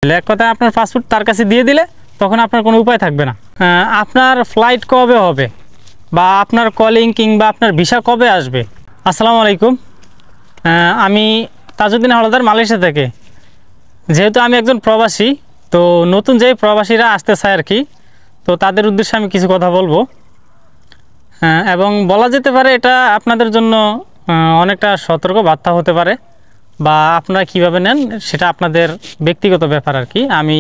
এক কথায় আপনার পাসপোর্ট তার কাছে দিয়ে দিলে তখন আপনার কোনো উপায় থাকবে না। আপনার ফ্লাইট কবে হবে বা আপনার কলিং কিংবা আপনার ভিসা কবে আসবে। আসসালামু আলাইকুম, আমি তাজউদ্দিন হাওলাদার, মালয়েশিয়া থেকে। যেহেতু আমি একজন প্রবাসী, তো নতুন যেই প্রবাসীরা আসতে চায় আর কি, তো তাদের উদ্দেশ্যে আমি কিছু কথা বলবো। এবং বলা যেতে পারে এটা আপনাদের জন্য অনেকটা সতর্ক বার্তা হতে পারে, বা আপনারা কীভাবে নেন সেটা আপনাদের ব্যক্তিগত ব্যাপার আর কি। আমি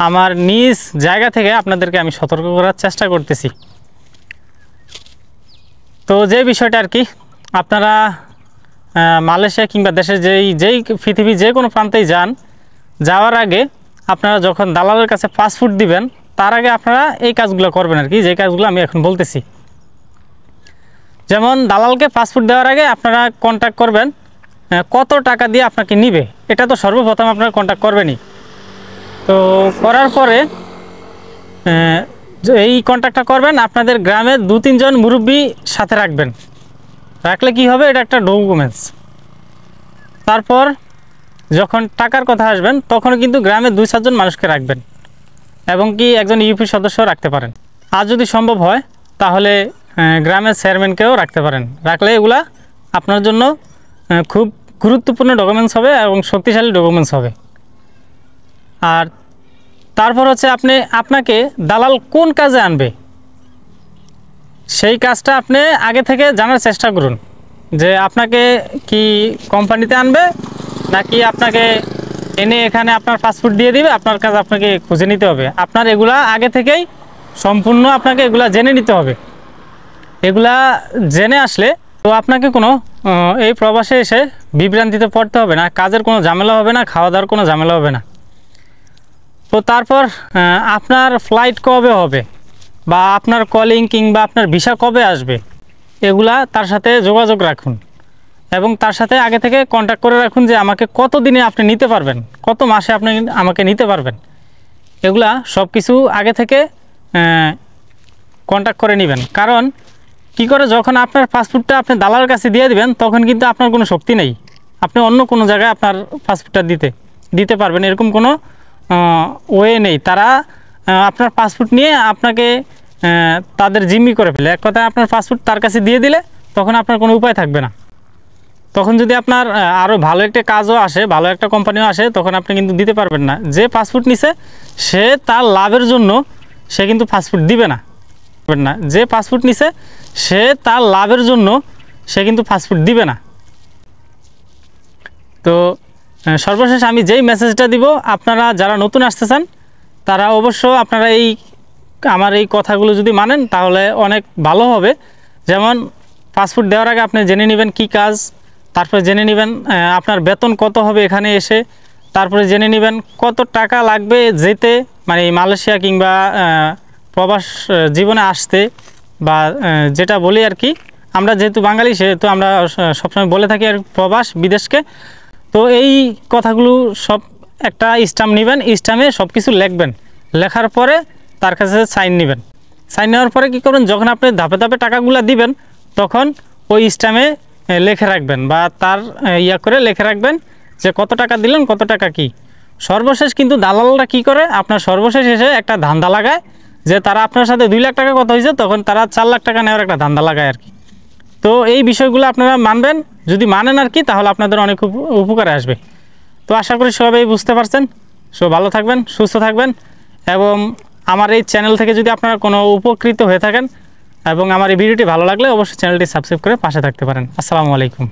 আমার নিজ জায়গা থেকে আপনাদেরকে আমি সতর্ক করার চেষ্টা করতেছি। তো যে বিষয়টা আর কি, আপনারা মালয়েশিয়া কিংবা দেশের যেই পৃথিবীর যে কোনো প্রান্তেই যাওয়ার আগে আপনারা যখন দালালের কাছে পাসপোর্ট দিবেন, তার আগে আপনারা এই কাজগুলো করবেন আর কি, যে কাজগুলো আমি এখন বলতেছি। যেমন দালালকে পাসপোর্ট দেওয়ার আগে আপনারা কন্ট্যাক্ট করবেন কত টাকা দিয়ে আপনাকে নিবে, এটা তো সর্বপ্রথম আপনারা কন্ট্যাক্ট করবেনই। তো করার পরে এই কন্ট্যাক্টটা করবেন, আপনাদের গ্রামে 2-3 জন মুরব্বী সাথে রাখবেন। রাখলে কি হবে, এটা একটা ডকুমেন্টস। তারপর যখন টাকার কথা আসবেন তখন কিন্তু গ্রামে 2-4 জন মানুষকে রাখবেন, এবং কি একজন ইউপি সদস্য রাখতে পারেন। আর যদি সম্ভব হয় তাহলে গ্রামের চেয়ারম্যানকেও রাখতে পারেন। রাখলে এগুলা আপনার জন্য খুব গুরুত্বপূর্ণ ডকুমেন্টস হবে এবং শক্তিশালী ডকুমেন্টস হবে। আর তারপর হচ্ছে আপনাকে দালাল কোন কাজে আনবে, সেই কাজটা আপনি আগে থেকে জানার চেষ্টা করুন, যে আপনাকে কি কোম্পানিতে আনবে নাকি আপনাকে এনে এখানে আপনার পাসপোর্ট দিয়ে দিবে, আপনার কাজ আপনাকে খুঁজে নিতে হবে। আপনার এগুলা আগে থেকেই সম্পূর্ণ আপনাকে এগুলা জেনে নিতে হবে। এগুলা জেনে আসলে তো আপনাকে কোনো এই প্রবাসে এসে বিভ্রান্তিতে পড়তে হবে না, কাজের কোনো ঝামেলা হবে না, খাওয়া দাওয়ার কোনো ঝামেলা হবে না। তো তারপর আপনার ফ্লাইট কবে হবে বা আপনার কলিং কিংবা আপনার ভিসা কবে আসবে, এগুলা তার সাথে যোগাযোগ রাখুন, এবং তার সাথে আগে থেকে কন্ট্যাক্ট করে রাখুন যে আমাকে কত দিনে আপনি নিতে পারবেন, কত মাসে আপনি আমাকে নিতে পারবেন। এগুলা সব কিছু আগে থেকে কন্ট্যাক্ট করে নেবেন। কারণ কি করে, যখন আপনার পাসপোর্টটা আপনি দালালের কাছে দিয়ে দিবেন তখন কিন্তু আপনার কোনো শক্তি নেই, আপনি অন্য কোনো জায়গায় আপনার পাসপোর্টটা দিতে পারবেন, এরকম কোনো ওয়ে নেই। তারা আপনার পাসপোর্ট নিয়ে আপনাকে তাদের জিম্মি করে ফেলে। এক কথায় আপনার পাসপোর্ট তার কাছে দিয়ে দিলে তখন আপনার কোনো উপায় থাকবে না। তখন যদি আপনার আরও ভালো একটা কাজও আসে, ভালো একটা কোম্পানিও আসে, তখন আপনি কিন্তু দিতে পারবেন না। যে পাসপোর্ট নিছে সে তার লাভের জন্য সে কিন্তু পাসপোর্ট দিবে না। যে পাসপোর্ট নিছে সে তার লাভের জন্য সে কিন্তু পাসপোর্ট দিবে না। তো সর্বশেষ আমি যেই মেসেজটা দিব, আপনারা যারা নতুন আসতে চান তারা অবশ্য আপনারা আমার এই কথাগুলো যদি মানেন তাহলে অনেক ভালো হবে। যেমন পাসপোর্ট দেওয়ার আগে আপনি জেনে নেবেন কি কাজ, তারপরে জেনে নেবেন আপনার বেতন কত হবে এখানে এসে, তারপরে জেনে নেবেন কত টাকা লাগবে যেতে, মানে মালয়েশিয়া কিংবা প্রবাস জীবনে আসতে, বা যেটা বলি আর কি, আমরা যেহেতু বাঙালি সেহেতু আমরা সবসময় বলে থাকি আর প্রবাস বিদেশকে। তো এই কথাগুলো সব একটা স্ট্যাম্প নেবেন, স্ট্যাম্পে সব কিছু লিখবেন, লেখার পরে তার কাছে সাইন নেবেন। সাইন নেওয়ার পরে কী করবেন, যখন আপনি ধাপে ধাপে টাকাগুলো দিবেন তখন ওই স্ট্যাম্পে লিখে রাখবেন, বা তার করে লিখে রাখবেন যে কত টাকা দিলেন, কত টাকা কি। সর্বশেষ কিন্তু দালালরা কি করে, আপনার সর্বশেষ এসে একটা ধান্দা লাগায় যে তারা আপনার সাথে 2 লাখ টাকা কথা হয়েছে, তখন তারা 4 লাখ টাকা নেওয়ার একটা ধান্দা লাগায় আর কি। তো এই বিষয়গুলো আপনারা মানবেন, যদি মানেন আর কি, তাহলে আপনাদের অনেক উপকারে আসবে। তো আশা করি সবাই বুঝতে পারছেন। সব ভালো থাকবেন, সুস্থ থাকবেন, এবং আমার এই চ্যানেল থেকে যদি আপনারা কোনো উপকৃত হয়ে থাকেন এবং আমার এই ভিডিওটি ভালো লাগলে অবশ্যই চ্যানেলটি সাবস্ক্রাইব করে পাশে থাকতে পারেন। আসসালামু আলাইকুম।